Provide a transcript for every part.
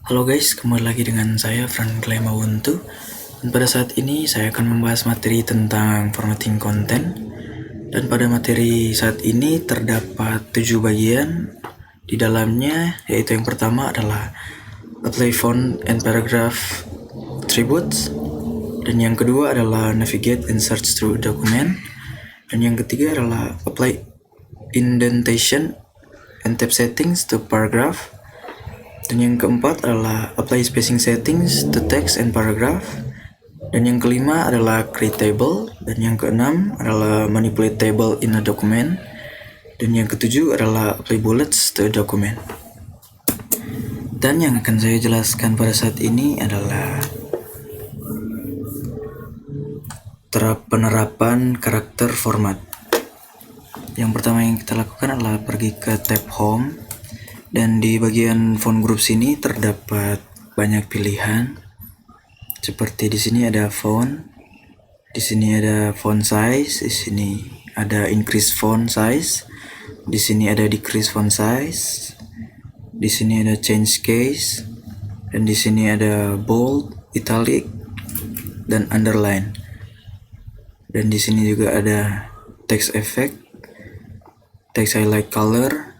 Halo guys, kembali lagi dengan saya Franklin Mawuntu. Dan pada saat ini saya akan membahas materi tentang formatting konten. Dan pada materi saat ini terdapat 7 bagian di dalamnya, yaitu yang pertama adalah apply font and paragraph attributes, dan yang kedua adalah navigate and search through document, dan yang ketiga adalah apply indentation and tab settings to paragraph, dan yang keempat adalah apply spacing settings to text and paragraph, dan yang kelima adalah create table, dan yang keenam adalah manipulate table in a document, dan yang ketujuh adalah apply bullets to a document. Dan yang akan saya jelaskan pada saat ini adalah penerapan karakter format. Yang pertama yang kita lakukan adalah pergi ke tab home, dan di bagian font group sini terdapat banyak pilihan. Seperti di sini ada font, di sini ada font size, di sini ada increase font size, di sini ada decrease font size, di sini ada change case, dan di sini ada bold, italic, dan underline. Dan di sini juga ada text effect, text highlight color,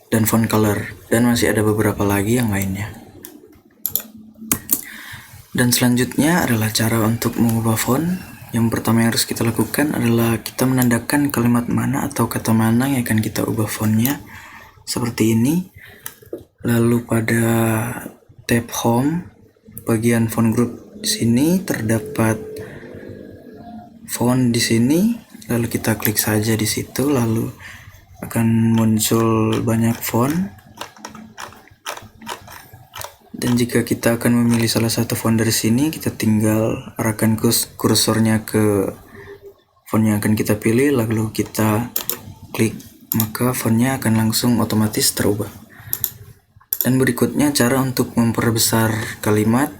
dan font color, dan masih ada beberapa lagi yang lainnya. Dan selanjutnya adalah cara untuk mengubah font. Yang pertama yang harus kita lakukan adalah kita menandakan kalimat mana atau kata mana yang akan kita ubah fontnya, seperti ini. Lalu pada tab home, bagian font group di sini terdapat font di sini. Lalu kita klik saja di situ, lalu akan muncul banyak font. Dan jika kita akan memilih salah satu font dari sini, kita tinggal arahkan kursornya ke font yang akan kita pilih, lalu kita klik, maka fontnya akan langsung otomatis terubah. Dan berikutnya cara untuk memperbesar kalimat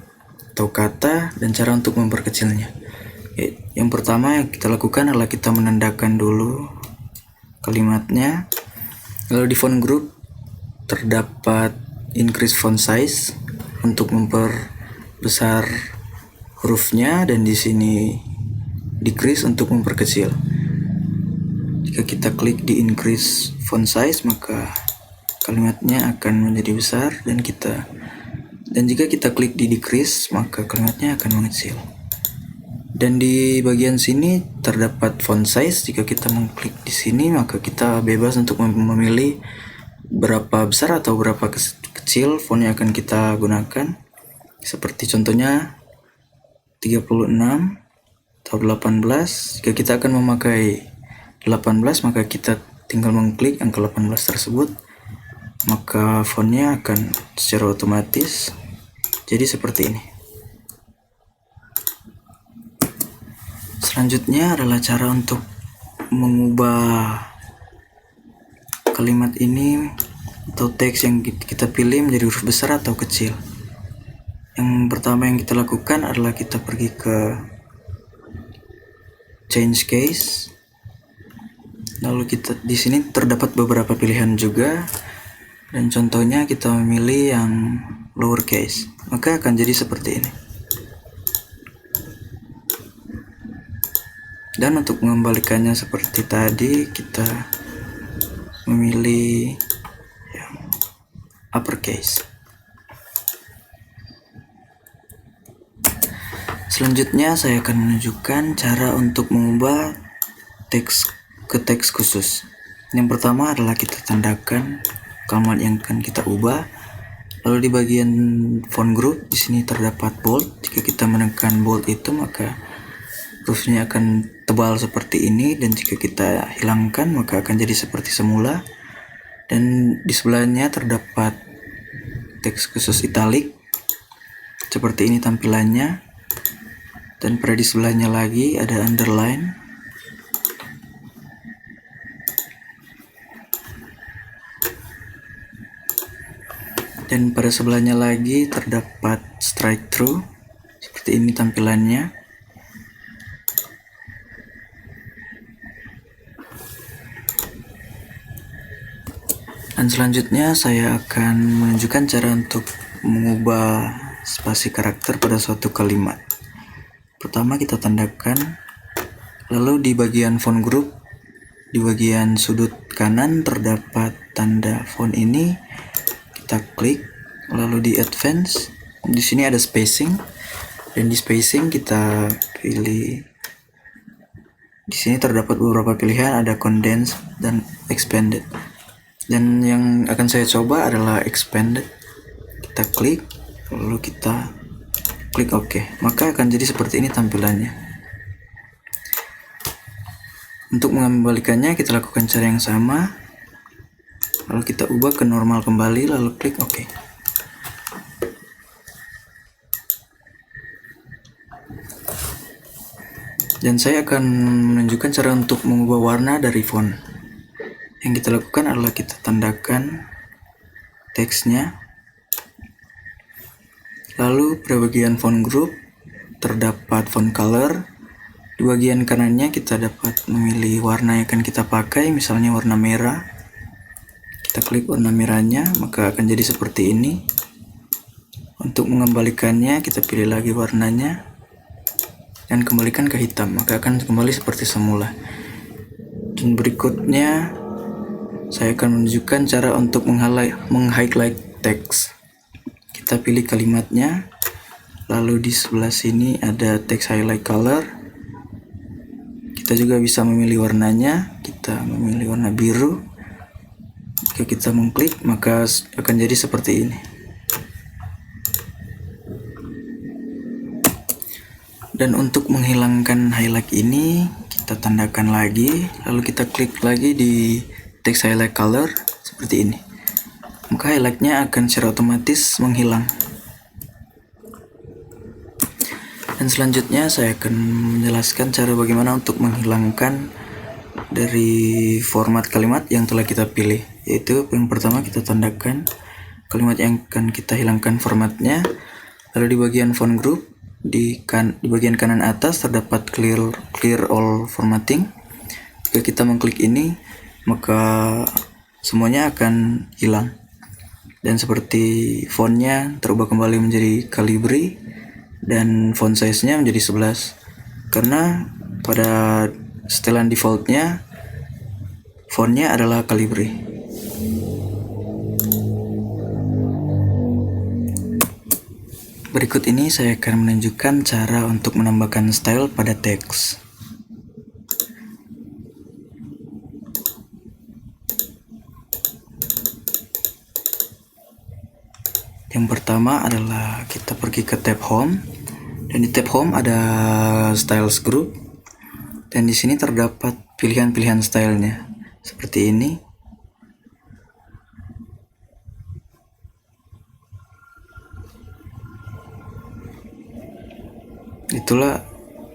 atau kata, dan cara untuk memperkecilnya. Yang pertama yang kita lakukan adalah kita menandakan dulu kalimatnya. Lalu di font group terdapat increase font size untuk memperbesar hurufnya, dan di sini decrease untuk memperkecil. Jika kita klik di increase font size, maka kalimatnya akan menjadi besar, dan jika kita klik di decrease, maka kalimatnya akan mengecil. Dan di bagian sini terdapat font size. Jika kita mengklik di sini, maka kita bebas untuk memilih berapa besar atau berapa kecil font yang akan kita gunakan. Seperti contohnya 36 atau 18. Jika kita akan memakai 18, maka kita tinggal mengklik angka 18 tersebut, maka fontnya akan secara otomatis jadi seperti ini. Selanjutnya adalah cara untuk mengubah kalimat ini atau teks yang kita pilih menjadi huruf besar atau kecil. Yang pertama yang kita lakukan adalah kita pergi ke change case. Lalu di sini terdapat beberapa pilihan juga, dan contohnya kita memilih yang lowercase, maka akan jadi seperti ini. Dan untuk mengembalikannya seperti tadi, kita memilih yang uppercase. Selanjutnya saya akan menunjukkan cara untuk mengubah teks ke teks khusus. Yang pertama adalah kita tandakan kalimat yang akan kita ubah. Lalu di bagian font group di sini terdapat bold. Jika kita menekan bold itu, maka hurufnya akan tebal seperti ini, dan jika kita hilangkan maka akan jadi seperti semula. Dan di sebelahnya terdapat teks khusus italic, seperti ini tampilannya. Dan pada di sebelahnya lagi ada underline. Dan pada sebelahnya lagi terdapat strike through, seperti ini tampilannya. Dan selanjutnya saya akan menunjukkan cara untuk mengubah spasi karakter pada suatu kalimat. Pertama kita tandakan, lalu di bagian font group, di bagian sudut kanan terdapat tanda font ini, kita klik, lalu di advance, di sini ada spacing, dan di spacing kita pilih. Di sini terdapat beberapa pilihan, ada condensed dan expanded. Dan yang akan saya coba adalah expanded. Kita klik, lalu kita klik OK, maka akan jadi seperti ini tampilannya. Untuk mengembalikannya kita lakukan cara yang sama, lalu kita ubah ke normal kembali, lalu klik OK. Dan saya akan menunjukkan cara untuk mengubah warna dari font. Yang kita lakukan adalah kita tandakan teksnya, lalu pada bagian font group terdapat font color. Di bagian kanannya kita dapat memilih warna yang akan kita pakai, misalnya warna merah. Kita klik warna merahnya, maka akan jadi seperti ini. Untuk mengembalikannya kita pilih lagi warnanya dan kembalikan ke hitam, maka akan kembali seperti semula. Dan berikutnya saya akan menunjukkan cara untuk meng-highlight teks. Kita pilih kalimatnya, lalu di sebelah sini ada text highlight color. Kita juga bisa memilih warnanya, kita memilih warna biru. Jika kita mengklik, maka akan jadi seperti ini. Dan untuk menghilangkan highlight ini, kita tandakan lagi, lalu kita klik lagi di text highlight color seperti ini. Maka highlightnya akan secara otomatis menghilang. Dan selanjutnya saya akan menjelaskan cara bagaimana untuk menghilangkan dari format kalimat yang telah kita pilih. Yaitu yang pertama kita tandakan kalimat yang akan kita hilangkan formatnya, lalu di bagian font group, di bagian kanan atas terdapat clear all formatting. Jika kita mengklik ini, maka semuanya akan hilang. Dan seperti fontnya terubah kembali menjadi Calibri dan font size-nya menjadi 11. Karena pada setelan defaultnya fontnya adalah Calibri. Berikut ini saya akan menunjukkan cara untuk menambahkan style pada teks. Yang pertama adalah kita pergi ke tab Home, dan di tab Home ada Styles Group, dan di sini terdapat pilihan-pilihan stylenya seperti ini. Itulah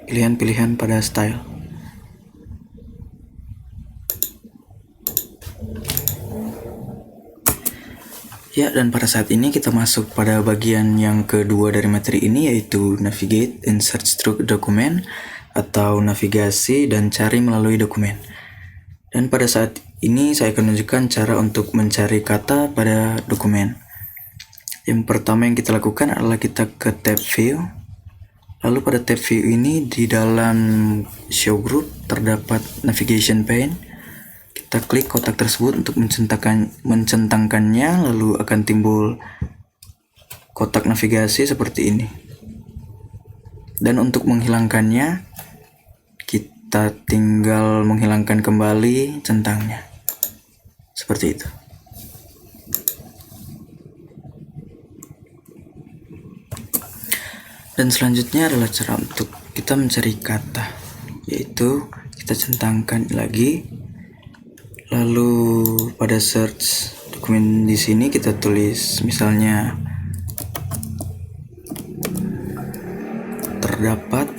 pilihan-pilihan pada style. Ya, dan pada saat ini kita masuk pada bagian yang kedua dari materi ini, yaitu navigate and search through document, atau navigasi dan cari melalui dokumen. Dan pada saat ini saya akan menunjukkan cara untuk mencari kata pada dokumen. Yang pertama yang kita lakukan adalah kita ke tab view. Lalu pada tab view ini di dalam show group terdapat navigation pane. Kita klik kotak tersebut untuk mencentangkannya, lalu akan timbul kotak navigasi seperti ini. Dan untuk menghilangkannya, kita tinggal menghilangkan kembali centangnya. Seperti itu. Dan selanjutnya adalah cara untuk kita mencari kata, yaitu kita centangkan lagi, lalu pada search dokumen di sini kita tulis misalnya terdapat,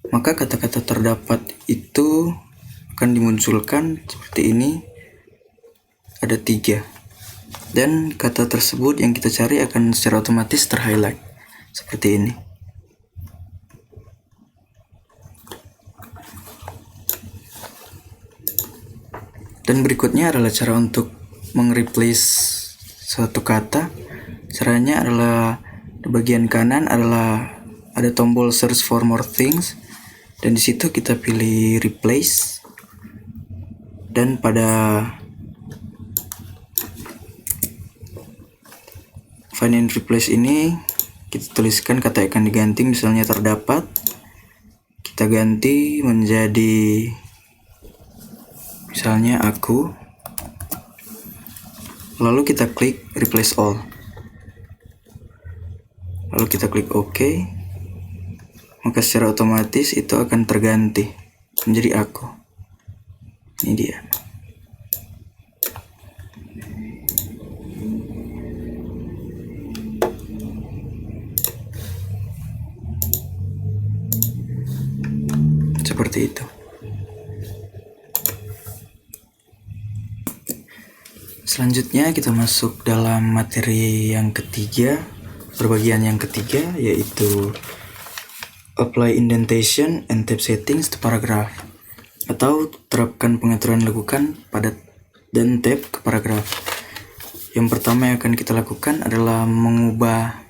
maka kata-kata terdapat itu akan dimunculkan seperti ini, ada 3, dan kata tersebut yang kita cari akan secara otomatis terhighlight seperti ini. Dan berikutnya adalah cara untuk meng-replace suatu kata. Caranya adalah di bagian kanan adalah ada tombol search for more things, dan di situ kita pilih replace, dan pada find and replace ini kita tuliskan kata yang akan diganti, misalnya terdapat, kita ganti menjadi misalnya aku, lalu kita klik replace all, lalu kita klik OK, maka secara otomatis itu akan terganti menjadi aku. Ini dia. Seperti itu. Selanjutnya kita masuk dalam materi yang ketiga, perbagian yang ketiga, yaitu apply indentation and tab settings to paragraph, atau terapkan pengaturan lakukan pada dan tab ke paragraf. Yang pertama yang akan kita lakukan adalah mengubah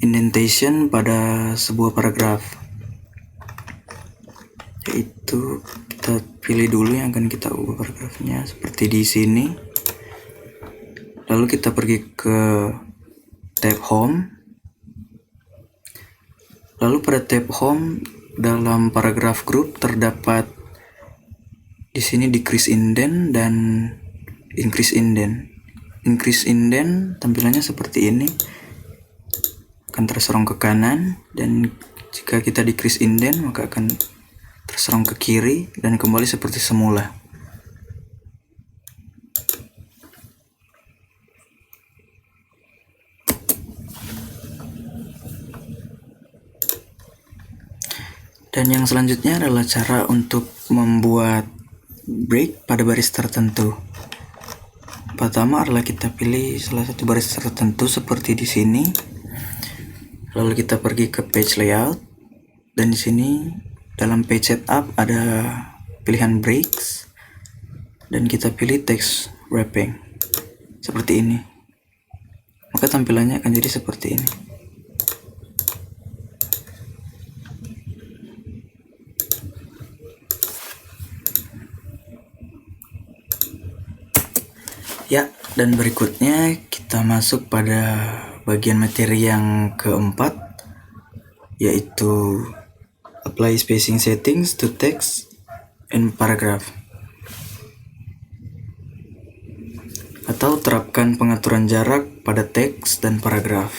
indentation pada sebuah paragraf, yaitu kita pilih dulu yang akan kita ubah paragrafnya seperti di sini. Lalu kita pergi ke tab home. Lalu pada tab home dalam paragraf group terdapat di sini decrease indent dan increase indent. Increase indent tampilannya seperti ini, akan terserong ke kanan, dan jika kita decrease indent maka akan terserong ke kiri dan kembali seperti semula. Dan yang selanjutnya adalah cara untuk membuat break pada baris tertentu. Pertama adalah kita pilih salah satu baris tertentu seperti di sini. Lalu kita pergi ke page layout, dan di sini dalam page setup ada pilihan breaks, dan kita pilih text wrapping seperti ini. Maka tampilannya akan jadi seperti ini. Ya, dan berikutnya kita masuk pada bagian materi yang keempat, yaitu apply spacing settings to text and paragraph, atau terapkan pengaturan jarak pada teks dan paragraf.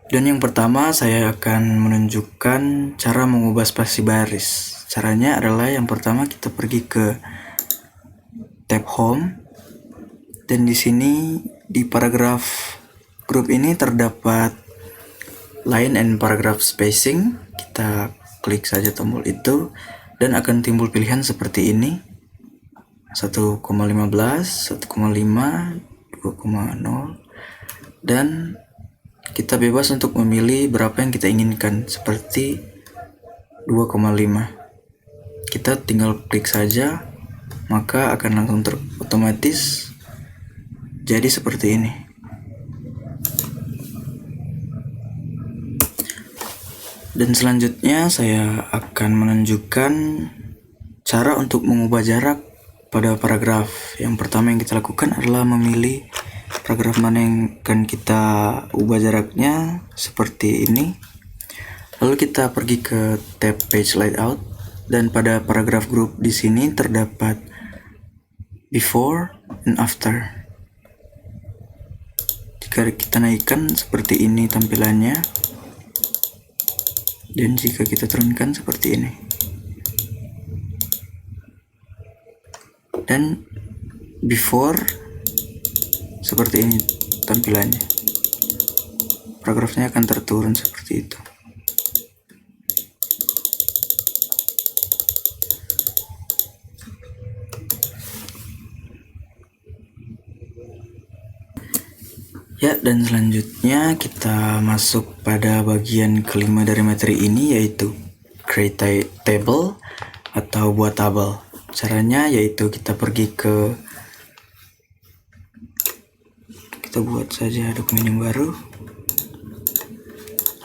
Dan yang pertama saya akan menunjukkan cara mengubah spasi baris. Caranya adalah yang pertama kita pergi ke tab home, dan di sini di paragraf group ini terdapat line and paragraph spacing. Kita klik saja tombol itu dan akan timbul pilihan seperti ini: 1,15, 1,5, 2,0, dan kita bebas untuk memilih berapa yang kita inginkan, seperti 2,5. Kita tinggal klik saja, maka akan langsung otomatis jadi seperti ini. Dan selanjutnya saya akan menunjukkan cara untuk mengubah jarak pada paragraf. Yang pertama yang kita lakukan adalah memilih paragraf mana yang akan kita ubah jaraknya, seperti ini. Lalu kita pergi ke tab page layout, dan pada paragraf group di sini terdapat before and after. Jika kita naikkan seperti ini tampilannya, dan jika kita turunkan seperti ini. Dan before seperti ini tampilannya, paragrafnya akan terturun seperti itu. Ya, dan selanjutnya kita masuk pada bagian kelima dari materi ini, yaitu create table atau buat tabel. Caranya yaitu kita pergi ke kita buat saja dokumen yang baru.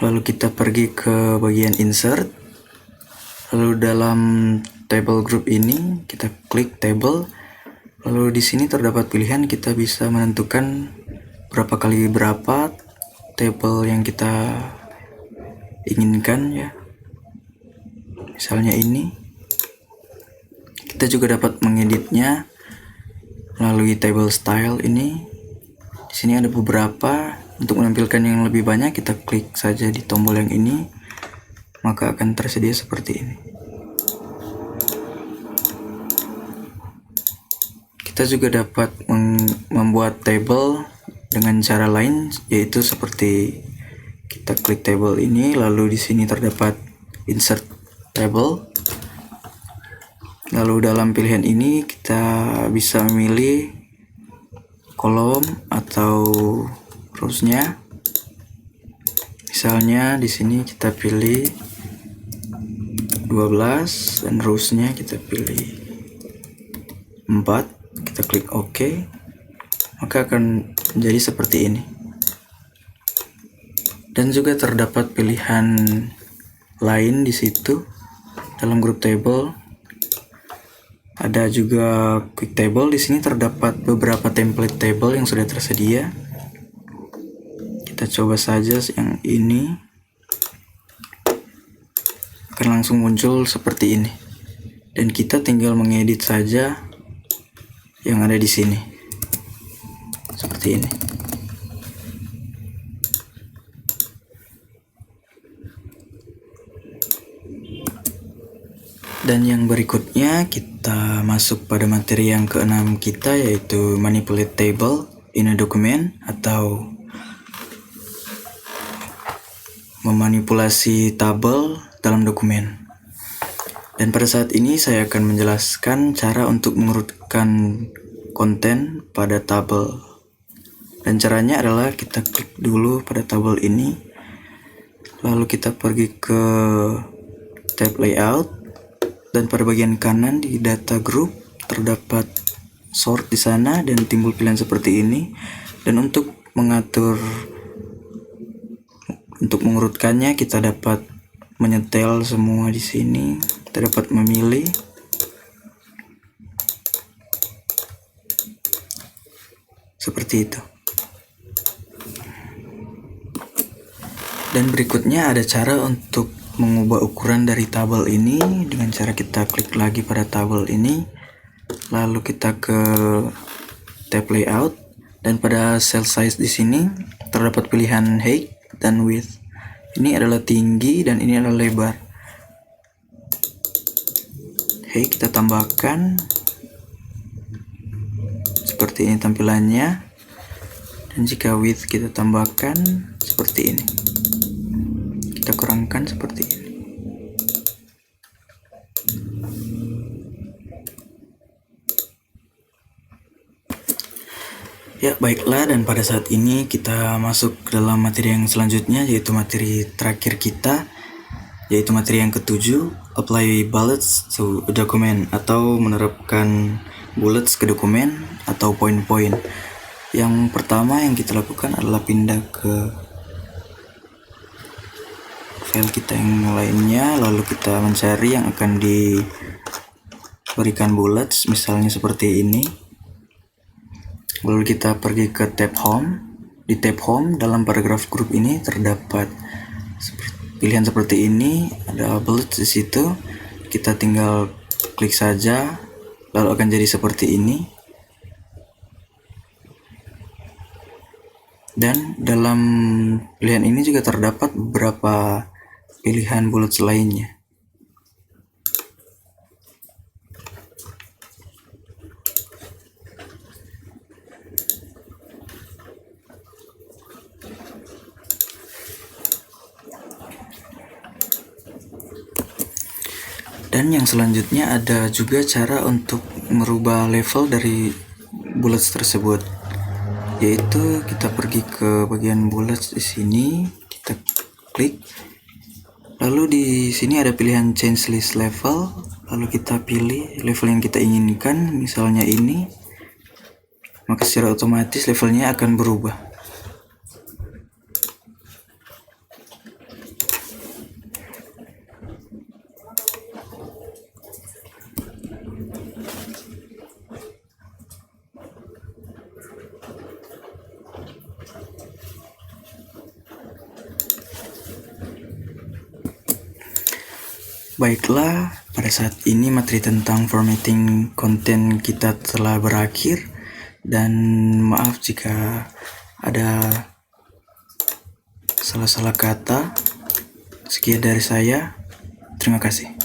Lalu kita pergi ke bagian insert. Lalu dalam table group ini kita klik table. Lalu di sini terdapat pilihan, kita bisa menentukan berapa kali berapa table yang kita inginkan ya. Misalnya ini. Kita juga dapat mengeditnya melalui table style ini. Di sini ada beberapa. Untuk menampilkan yang lebih banyak, kita klik saja di tombol yang ini, maka akan tersedia seperti ini. Kita juga dapat membuat table dengan cara lain, yaitu seperti kita klik table ini, lalu di sini terdapat insert table. Lalu dalam pilihan ini kita bisa memilih kolom atau rows-nya. Misalnya di sini kita pilih 12 dan rows-nya kita pilih 4. Kita klik OK, maka akan menjadi seperti ini. Dan juga terdapat pilihan lain di situ dalam grup table. Ada juga quick table. Di sini terdapat beberapa template table yang sudah tersedia. Kita coba saja yang ini. Akan langsung muncul seperti ini. Dan kita tinggal mengedit saja yang ada di sini. Seperti ini. Dan yang berikutnya kita masuk pada materi yang keenam kita, yaitu manipulate table in a document atau memanipulasi tabel dalam dokumen. Dan pada saat ini saya akan menjelaskan cara untuk mengurutkan konten pada tabel. Dan caranya adalah kita klik dulu pada tabel ini, lalu kita pergi ke tab layout. Dan pada bagian kanan di data group terdapat sort di sana dan timbul pilihan seperti ini. Dan untuk mengurutkannya kita dapat menyetel semua di sini. Kita dapat memilih. Seperti itu. Dan berikutnya ada cara untuk mengubah ukuran dari tabel ini dengan cara kita klik lagi pada tabel ini, lalu kita ke tab layout, dan pada cell size di sini terdapat pilihan height dan width. Ini adalah tinggi dan ini adalah lebar. Height kita tambahkan seperti ini tampilannya, dan jika width kita tambahkan seperti ini. Kita kurangkan seperti ini. Ya, baiklah, dan pada saat ini kita masuk ke dalam materi yang selanjutnya, yaitu materi terakhir kita, yaitu materi yang ketujuh, apply bullets to a document, atau menerapkan bullets ke dokumen atau poin-poin. Yang pertama yang kita lakukan adalah pindah ke file kita yang lainnya, lalu kita mencari yang akan diberikan bullets, misalnya seperti ini. Lalu kita pergi ke tab home. Di tab home dalam paragraph group ini terdapat pilihan seperti ini, ada bullets di situ. Kita tinggal klik saja, lalu akan jadi seperti ini. Dan dalam pilihan ini juga terdapat beberapa pilihan bullets lainnya. Dan yang selanjutnya ada juga cara untuk merubah level dari bullets tersebut, yaitu kita pergi ke bagian bullets di sini, kita klik, lalu di sini ada pilihan change list level, lalu kita pilih level yang kita inginkan, misalnya ini, maka secara otomatis levelnya akan berubah. Baiklah, pada saat ini materi tentang formatting konten kita telah berakhir, dan maaf jika ada salah-salah kata. Sekian dari saya, terima kasih.